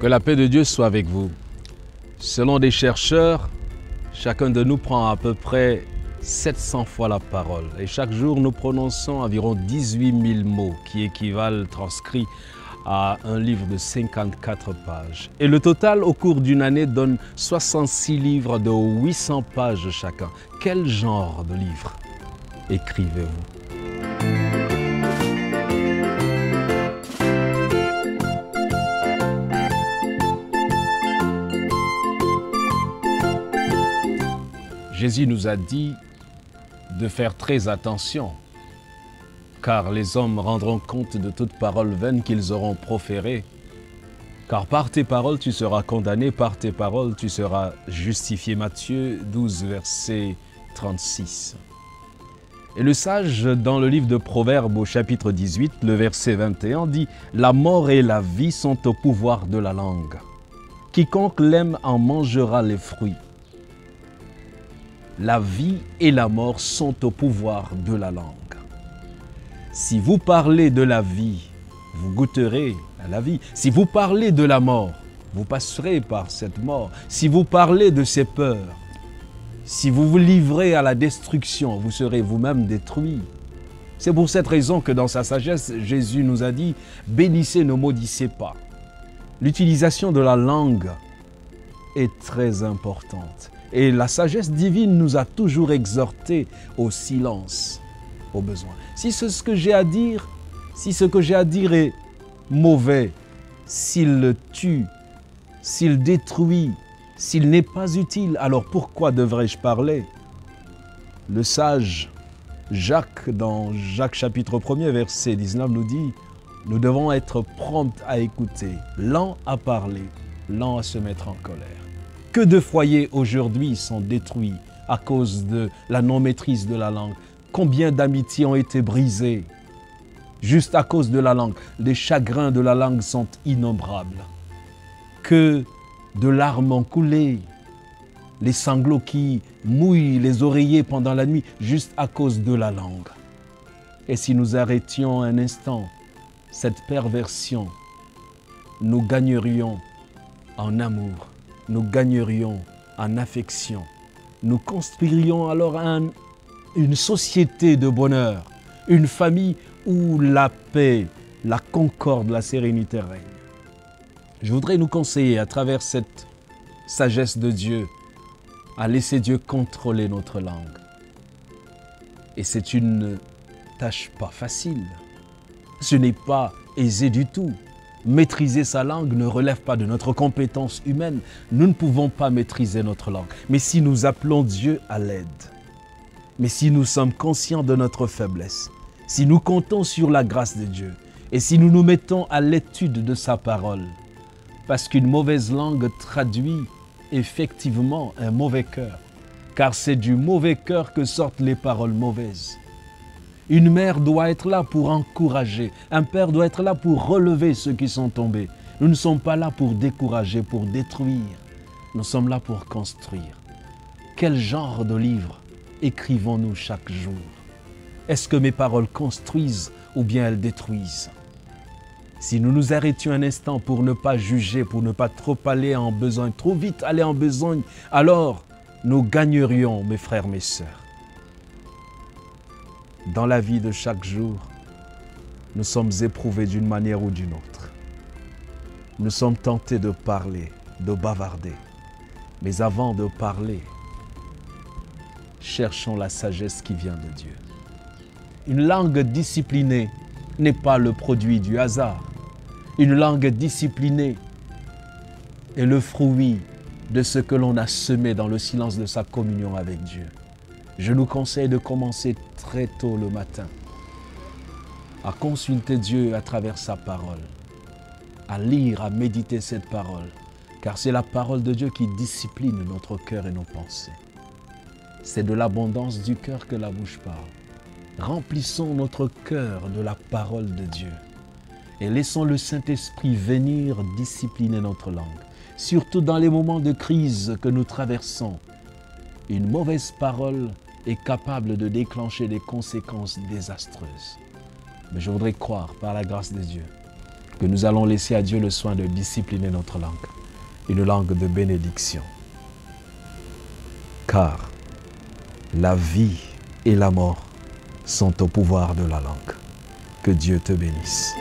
Que la paix de Dieu soit avec vous. Selon des chercheurs, chacun de nous prend à peu près 700 fois la parole. Et chaque jour, nous prononçons environ 18 000 mots qui équivalent, transcrits, à un livre de 54 pages. Et le total, au cours d'une année, donne 66 livres de 800 pages chacun. Quel genre de livre écrivez-vous? Jésus nous a dit de faire très attention, car les hommes rendront compte de toute parole vaine qu'ils auront proférée. Car par tes paroles, tu seras condamné, par tes paroles, tu seras justifié. Matthieu 12, verset 36. Et le sage, dans le livre de Proverbes, au chapitre 18, le verset 21, dit « La mort et la vie sont au pouvoir de la langue. Quiconque l'aime en mangera les fruits. » La vie et la mort sont au pouvoir de la langue. Si vous parlez de la vie, vous goûterez à la vie. Si vous parlez de la mort, vous passerez par cette mort. Si vous parlez de ces peurs, si vous vous livrez à la destruction, vous serez vous-même détruit. C'est pour cette raison que dans sa sagesse, Jésus nous a dit « Bénissez, ne maudissez pas ». L'utilisation de la langue est très importante. Et la sagesse divine nous a toujours exhortés au silence, au besoin. Si ce que j'ai à dire, si ce que j'ai à dire est mauvais, s'il tue, s'il détruit, s'il n'est pas utile, alors pourquoi devrais-je parler? Le sage Jacques, dans Jacques chapitre 1er, verset 19, nous dit « Nous devons être prompts à écouter, lents à parler, lents à se mettre en colère. » Que de foyers aujourd'hui sont détruits à cause de la non-maîtrise de la langue. Combien d'amitiés ont été brisées juste à cause de la langue. Les chagrins de la langue sont innombrables. Que de larmes ont coulé. Les sanglots qui mouillent les oreillers pendant la nuit juste à cause de la langue. Et si nous arrêtions un instant cette perversion, nous gagnerions en amour. Nous gagnerions en affection. Nous construirions alors une société de bonheur, une famille où la paix, la concorde, la sérénité règnent. Je voudrais nous conseiller à travers cette sagesse de Dieu à laisser Dieu contrôler notre langue. Et c'est une tâche pas facile. Ce n'est pas aisé du tout. Maîtriser sa langue ne relève pas de notre compétence humaine. Nous ne pouvons pas maîtriser notre langue. Mais si nous appelons Dieu à l'aide, mais si nous sommes conscients de notre faiblesse, si nous comptons sur la grâce de Dieu et si nous nous mettons à l'étude de sa parole, parce qu'une mauvaise langue traduit effectivement un mauvais cœur, car c'est du mauvais cœur que sortent les paroles mauvaises. Une mère doit être là pour encourager. Un père doit être là pour relever ceux qui sont tombés. Nous ne sommes pas là pour décourager, pour détruire. Nous sommes là pour construire. Quel genre de livre écrivons-nous chaque jour? Est-ce que mes paroles construisent ou bien elles détruisent? Si nous nous arrêtions un instant pour ne pas juger, pour ne pas trop aller en besogne, trop vite aller en besogne, alors nous gagnerions, mes frères, mes sœurs. Dans la vie de chaque jour, nous sommes éprouvés d'une manière ou d'une autre. Nous sommes tentés de parler, de bavarder. Mais avant de parler, cherchons la sagesse qui vient de Dieu. Une langue disciplinée n'est pas le produit du hasard. Une langue disciplinée est le fruit de ce que l'on a semé dans le silence de sa communion avec Dieu. Je nous conseille de commencer très tôt le matin à consulter Dieu à travers sa parole, à lire, à méditer cette parole, car c'est la parole de Dieu qui discipline notre cœur et nos pensées. C'est de l'abondance du cœur que la bouche parle. Remplissons notre cœur de la parole de Dieu et laissons le Saint-Esprit venir discipliner notre langue, surtout dans les moments de crise que nous traversons. Une mauvaise parole est capable de déclencher des conséquences désastreuses. Mais je voudrais croire, par la grâce de Dieu, que nous allons laisser à Dieu le soin de discipliner notre langue, une langue de bénédiction. Car la vie et la mort sont au pouvoir de la langue. Que Dieu te bénisse.